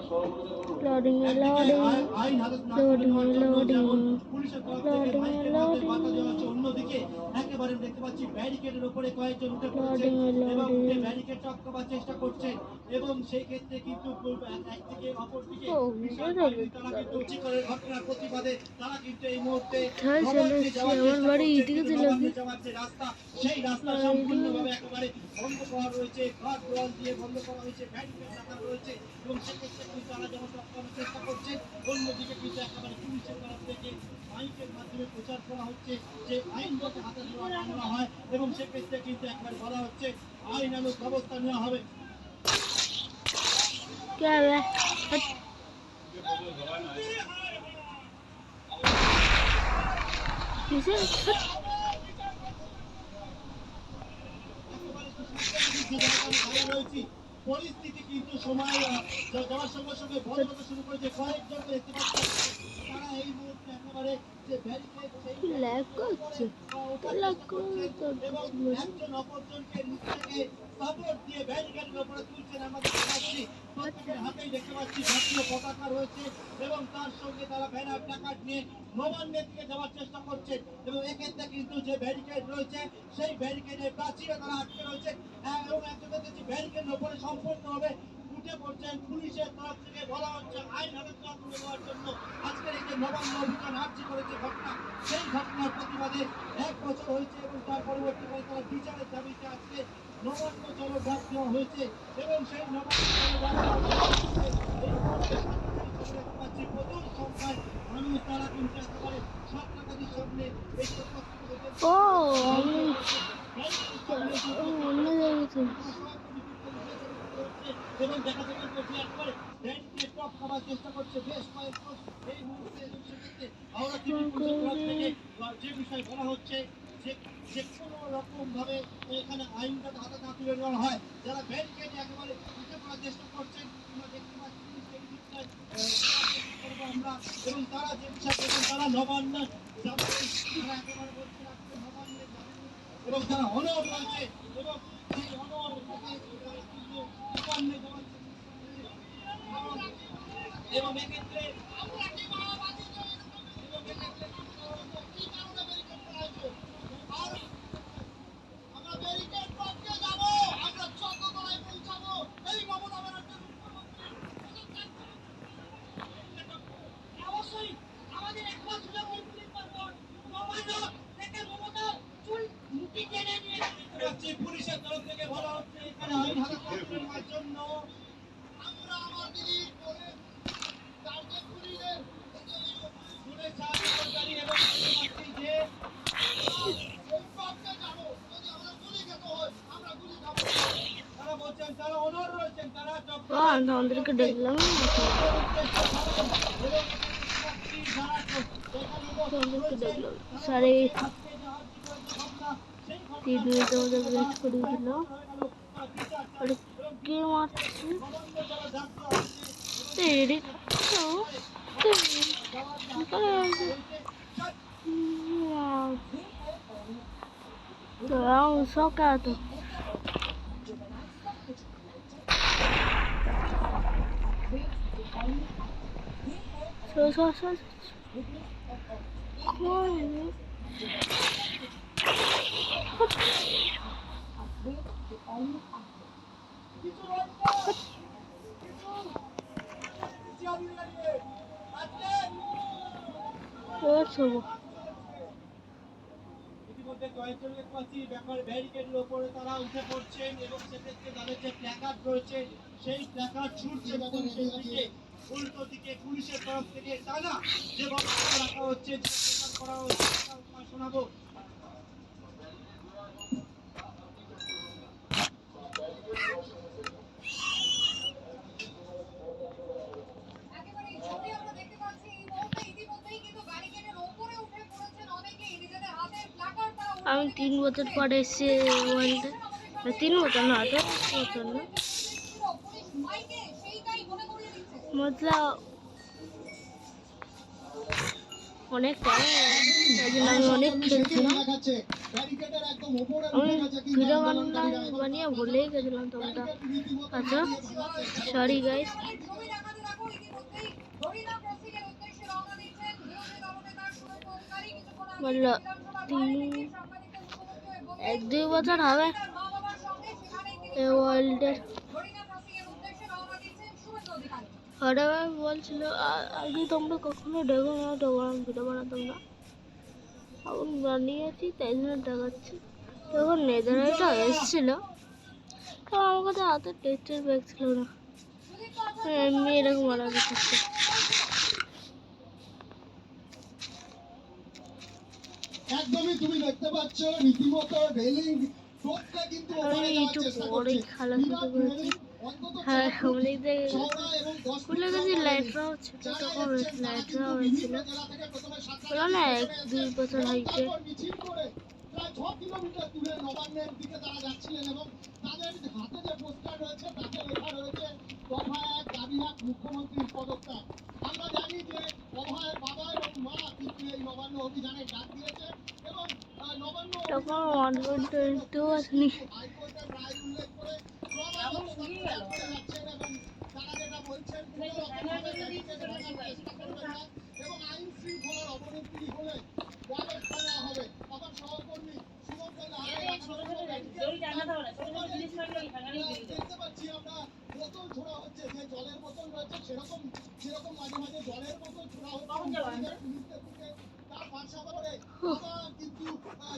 Loading অন্যদিকে একেবারে দেখতে পাচ্ছি ব্যারিকেডের উপরে কয়েকজন উঠে পড়েছে এবং উঠে ব্যারিকেড টপকাবার চেষ্টা করছে এবং সেই ক্ষেত্রে কিন্তু একদিকে অপরদিকে তারা কিন্তু চিকনের ঘটনার প্রতিবাদে তারা কিন্তু এই মুহূর্তে নবান্নে যাওয়ার চেষ্টা করছে, কিন্তু নবান্নে যাওয়ার যে রাস্তা সেই রাস্তা সম্পূর্ণভাবে একেবারে বন্ধ করা রয়েছে, ঘর দেওয়াল দিয়ে বন্ধ করা হয়েছে, ব্যারিকেড লাগানো রয়েছে এবং সেক্ষেত্রে কিন্তু তারা যেমন টপকানোর চেষ্টা করছে, অন্যদিকে কিন্তু একেবারে পুলিশের তরফ থেকে মাইকের মাধ্যমে প্রচার করা হচ্ছে যে আইন যাতে হাতে নেওয়া হয় এবং সেক্ষেত্রে কিন্তু একবার বলা হচ্ছে আইনানুগ ব্যবস্থা নেওয়া হবে। পরিস্থিতি কিন্তু সময় যাওয়ার সঙ্গে সঙ্গে বন্ধ হতে শুরু করেছে। কয়েকজন দেখতে পাচ্ছি তারা এই মুহূর্তে একেবারে যে ব্যারিকেড এবং একজন অপরজনকে নিচ থেকে সাপোর্ট দিয়ে ব্যারিকেডের উপরে তুলছেন। আমরা দেখতে পাচ্ছি প্রত্যেকের হাতেই দেখতে পাচ্ছি জাতীয় পতাকা রয়েছে এবং তার সঙ্গে তারা ব্যানার প্ল্যাকার্ড নিয়ে নবান্নের দিকে যাওয়ার চেষ্টা করছে এবং এক্ষেত্রে কিন্তু যে ব্যারিকেড রয়েছে সেই ব্যারিকেডের প্রাচীরে তারা আটকে রয়েছে এবং একজন দেখছি ব্যারিকেডের উপরে সম্পূর্ণভাবে উঠে পড়ছেন। পুলিশের তরফ থেকে বলা হচ্ছে আইন হাতে তুলে দেওয়ার জন্য আজকের এই যে নবান্ন অভিযান আর্জি করেছে ঘটনা, সেই ঘটনার প্রতিবাদে 1 বছর হয়েছে এবং তার পরবর্তীকালে তারা বিচারের দাবিতে আজকে নবান্ন চলো ডাক দেওয়া হয়েছে এবং সেই নবান্ন প্রচুর সংখ্যায় মানুষ তারা কিন্তু একেবারে সরকারের সামনে এবং দেখা যাবে যে একবারে ব্যারিকেড টপ করার চেষ্টা করছে বেশ কয়েকজন এই মুহূর্তে এবং সেক্ষেত্রে হাওড়া সিটি পুলিশের তরফ থেকে যে বিষয় বলা হচ্ছে যে কোনো রকম ভাবে এখানে আইনটা হাতে না তুলে নেওয়া হয়। যারা ব্যারিকেড একেবারে উঠে পড়ার চেষ্টা করছেন আমরা দেখতে পাচ্ছি আমরা এবং তারা যে বিষয় করছেন তারা নবান্ন একেবারে বলছে নবান্নে এবং তারা অনর রয়েছে এবং সেই অনর নবান্নে যাওয়ার এবং এক্ষেত্রে আমরা ব্যারিকেড টপকে যাব, আমরা 14 তলায় পৌঁছাবো। এই মমতা ব্যানার্জির অবশ্যই আমাদের একটা সুযোগ নবান্ন থেকে মমতা চুল মুটি টেনে নিয়ে যাচ্ছে। পুলিশের তরফ থেকে বলা হচ্ছে এখানে আইন হাতে তুলে নেওয়ার জন্য আমরা আমাদের টার্গেট পুলিশে পুলিশ সরকারি এবং যে আমাদেরকে দেখলাম সাড়ে 3 মিনিট আমাদের ওয়েট করে দিল। আর কে মারছে soccato. ইতিমধ্যে কয়েকজন দেখছি ব্যারিকেডের উপরে তারা উঠে পড়ছেন এবং সেক্ষেত্রে তাদের যে প্ল্যাকার্ড রয়েছে সেই প্ল্যাকার্ড ছুটছে এবং সেই দিকে উল্টো দিকে পুলিশের তরফ থেকে টানা যে বক্তব্য রাখা হচ্ছে যে করা হচ্ছে শোনাবো। আমি 3 বছর পরে এসেছি ওয়ার্ল্ডে, 3 বছর না 8 বছর না মতলব অনেক আমি অনেক খেলছিলাম। আমি ভিডিও বানিয়ে ভুলেই গেছিলাম তোমরা। আচ্ছা সরি গাইস। বললো 1-2 বছর হবে এই ওয়ার্ল্ডের। হঠাৎ বলছিল আগে তোমরা কখনো দেখো না, তখন ভিডিও বানাতাম না, এখন বানিয়েছি তাই জন্য দেখাচ্ছি। তখন নেদাররাইটটা এসেছিল, তো আমার কাছে হাতে টেস্টের ব্যাগ ছিল না, এমনি এরকম বানাতে থাকতো। একদমই তুমি দেখতে পাচ্ছ রীতিমতো রেলিং টোপটা কিন্তু ওখানে যাওয়ার চেষ্টা করছে। খেলা শুরু করেছি। হ্যাঁ, সামনে খুলে গেছি, লাইটরাও ছিল, তখন লাইটরাও হয়েছিল, বলো না 1-2 বছর হয়েছে। প্রায় 6 কিলোমিটার দূরে নবান্নের দিকে তারা যাচ্ছিলেন এবং তাদের হাতে যে পোস্টার রয়েছে তাতে লেখা রয়েছে অভয়ার দাবি এক মুখ্যমন্ত্রীর পদত্যাগ। আমরা জানি যে অভয়ের বাবা এবং মা কিন্তু এই নবান্ন অভিযানে ডাক দিয়েছে এবং নবান্ন তখন 1.2 আসেনি। হাইকোর্টের রায় উল্লেখ করে ক্রমাগত যাচ্ছেন এবং তারা যেটা বলছেন এবং আইন শৃঙ্খলার অবনতি হলে ব্যবস্থা নেওয়া হবে। আমার সহকর্মী দেখতে পাচ্ছি আমরা বোতল ছোড়া হচ্ছে, যে জলের বোতল রয়েছে সেরকম মাঝে মাঝে জলের বোতল ছোড়া হচ্ছে। তার পাশাপাশি আবার কিন্তু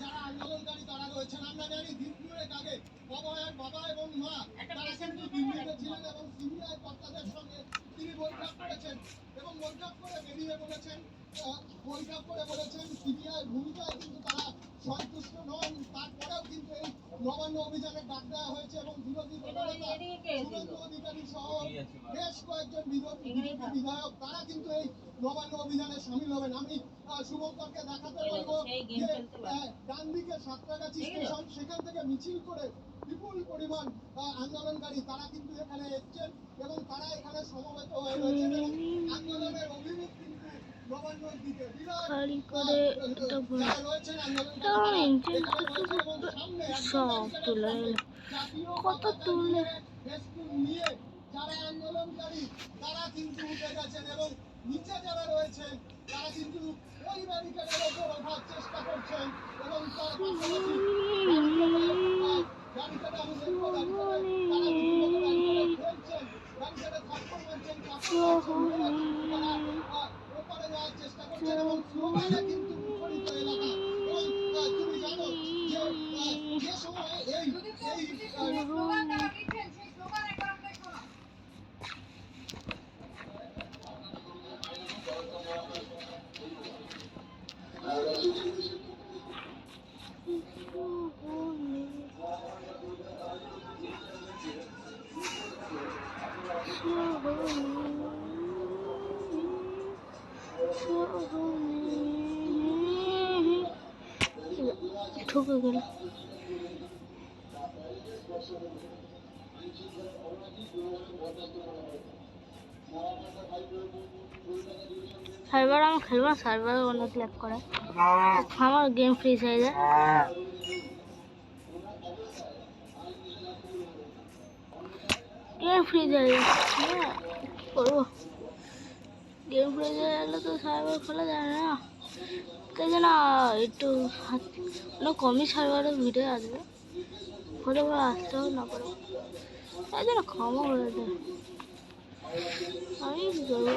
যারা আন্দোলনকারী তারা রয়েছেন, আমরা জানি দীর্ঘদিন আগে অভয়ের বাবা এবং মা তারা কিন্তু দিল্লিতে ছিলেন এবং সিবিআই কর্তাদের সঙ্গে তিনি বৈঠক করেছেন এবং বৈঠক করে বেরিয়ে বলেছেন সিবিআই ভূমিকায় কিন্তু তারা সন্তুষ্ট নন। তারপরেও কিন্তু এই নবান্ন অভিযানের ডাক দেওয়া হয়েছে এবং বিরোধী দলনেতা শুভেন্দু অধিকারী সহ বেশ কয়েকজন বিরোধী বিধায়ক তারা কিন্তু এই নবান্ন অভিযানে সামিল হবেন। আমি শুভঙ্করকে দেখাতে পারবো যে ডান দিকে সাঁতরাগাছি স্টেশন, সেখান থেকে মিছিল করে বিপুল পরিমাণ আন্দোলনকারী তারা কিন্তু এখানে এসছেন এবং তারা এখানে সমবেত হয়ে রয়েছেন এবং আন্দোলনের অভিমুখ কিন্তু নবান্নর দিকে খালি করে সব তুলে কত তুলে নিয়ে যারা আন্দোলনকারী তারা কিন্তু উঠে গেছেন এবং নিচে যারা রয়েছেন তারা কিন্তু ওই ব্যারিকেডের ওপর ওঠার চেষ্টা করছেন এবং তার পাশাপাশি ব্যারিকেডে আমি দেখবো তারা রীতিমতো ব্যারিকেডে খেলছেন, ব্যারিকেডে থাপ্পড় মারছেন, তারা ওপারে যাওয়ার চেষ্টা করছেন এবং স্লোগানে কিন্তু মুখরিত এলাকা। এবং তুমি জানো যে সময় এই স্লোগান তারা দিচ্ছেন সেই স্লোগান একবার আমরা শোনাও। ঠকে গেল। সার্ভার আমি খেলবো না, সার্ভার অনেক ল্যাগ করে, আমার গেম ফ্রিজ হয়ে যায়। গেম ফ্রিজ হয়ে যাচ্ছে, করবো গেম ফ্রিজ হয়ে গেলে তো সার্ভার খোলা যায় না, তাই জন্য একটু অনেক কমই সার্ভারে ভিডিও আসবে, হতে পারে আসতেও না পারে, তাই জন্য ক্ষমা হয়ে যায়। আমি কি করবো?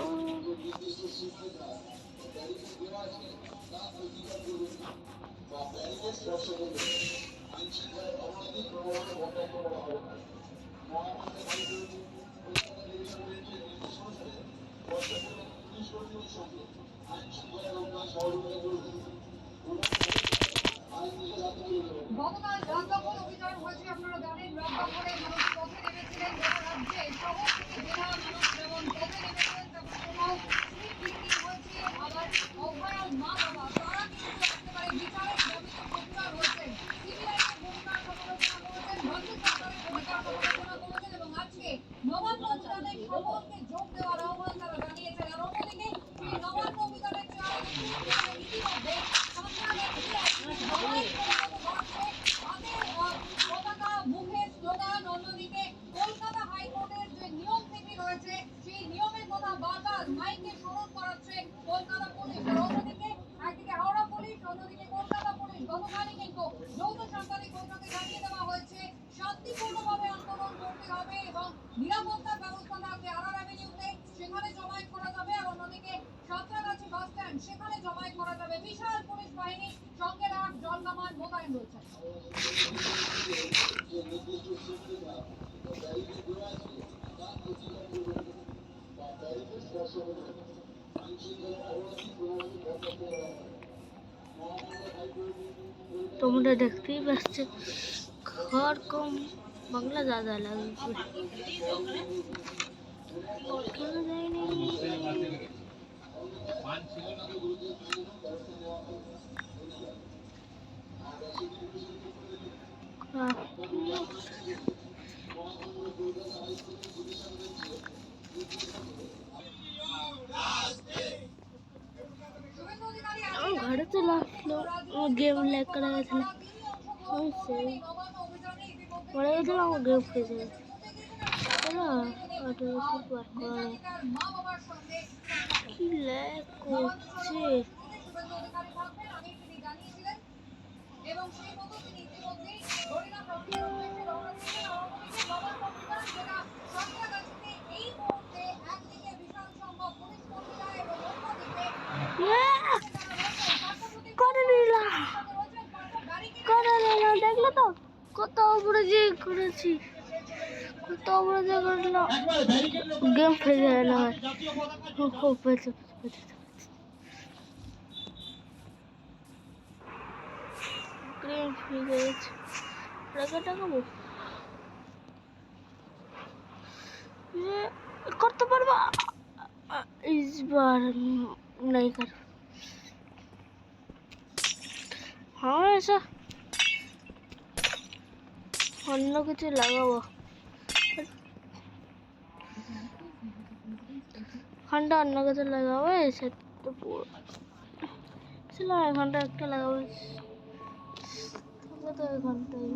গতকাল রাজদখল অভিযান হয়েছে, আপনারা জানেন রাজদখলে মানুষ পথে নেমেছিলেন, গোটা রাজ্যে শহর থেকে জেলা মানুষ যেমন পথে নেমেছিলেন তেমন কোথাও সিট বিক্রি হয়েছে। আবার অভয়ার মা বাবা তারা কিন্তু একেবারে বিচারের দাবিতে প্রতিবাদ রয়েছেন, সিবিআই এর ভূমিকার সমালোচনা করেছেন, রাজ্য সরকারের ভূমিকার সমালোচনা করেছেন এবং আজকে নবান্ন অভিযানে সকলকে যোগ দেওয়ার আহ্বান তারা জানিয়েছেন। আর অন্যদিকে সেই নবান্ন অভিযানের চেয়ারে ইতিমধ্যে সাঁতরাগাছিতে কথা বারবার মাইকে স্মরণ করাচ্ছে কলকাতা পুলিশ। আর অন্যদিকে একদিকে হাওড়া পুলিশ, অন্যদিকে কলকাতা পুলিশ। গতকালই কিন্তু যৌথ সাংবাদিক বৈঠকে জানিয়ে দেওয়া হয়েছে শান্তিপূর্ণভাবে আন্দোলন করতে হবে এবং নিরাপত্তার ব্যবস্থা থাকবে আরআর অ্যাভিনিউতে, সেখানে জমায়েত করা যাবে। আর অন্যদিকে সাঁতরাগাছি বাস স্ট্যান্ড, সেখানে জমায়েত করা যাবে। বিশাল পুলিশ বাহিনী, সঙ্গে রাখ জলকামান মোতায়েন রয়েছে। তোমরা দেখতেই পাচ্ছ ঘর কম বাংলা ज़्यादा লাগবে। কেন যায়নি? শুভেন্দু অধিকারী আমার ঘরে চলে আসলো, আমার গেম ল্যাগ করে গেছিল, আমি সেই পরে গেছিলাম, আমার গেম খেয়ে যাবে। চলো অটো পার করে মা বাবার সঙ্গে কি ল্যাগ করছে। শুভেন্দু অধিকারী থাকবেন, আমি তিনি জানিয়েছিলেন এবং সেই মতো তিনি ইতিমধ্যেই হরিনাম রথের উদ্দেশ্যে রওনা দিয়েছেন। আর অন্যদিকে নবান্ন অভিযান, যেটা সাঁতরাগাছিতে এই মুহূর্তে একদিকে বিশাল সংখ্যক পুলিশ কর্মীরা এবং অন্যদিকে করে নিলাম, করে নিলাম, দেখলে তো কত উপরে যে করেছি, কত উপরে যে করলাম। একবার ব্যারিকেডের উপরে গেম খেয়ে যায় না, জাতীয় পতাকা খুব পেয়েছে গেম খেয়ে গেছে। টাকা টাকাবো করতে পারবো इस बार नहीं कर। हाँ ऐसा অন্য কিছু লাগাবো, ঘন্টা অন্য কিছু লাগাবো। এসে তো পুরো ছিল, ঘন্টা একটা লাগাবো, তবে তো ঘন্টাই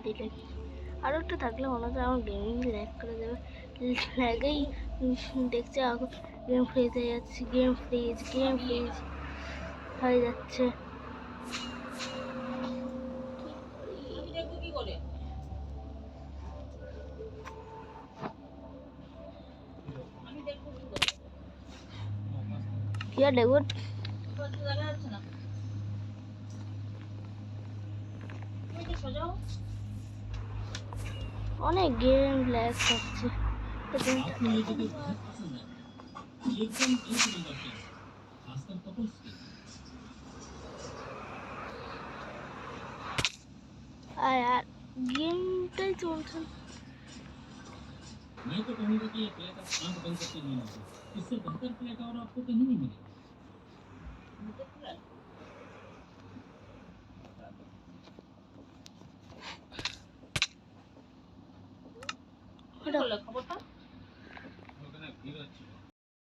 দিলে আরও একটু থাকলে মনে হচ্ছে আমার গেমিং ল্যাগ করে দেবে। ল্যাগেই দেখছে এখন গেম ফ্রিজ হয়ে যাচ্ছে, গেম ফ্রিজ হয়ে যাচ্ছে। কি আর দেখবো, অনেক গেম ল্যাগ করছে। আর गेमটাই চলছে। मैं तो कहूँगा कि ये प्ले का आंख बंद करके नहीं होगा, इससे बेहतर प्ले का और आपको कहीं नहीं मिलेगा।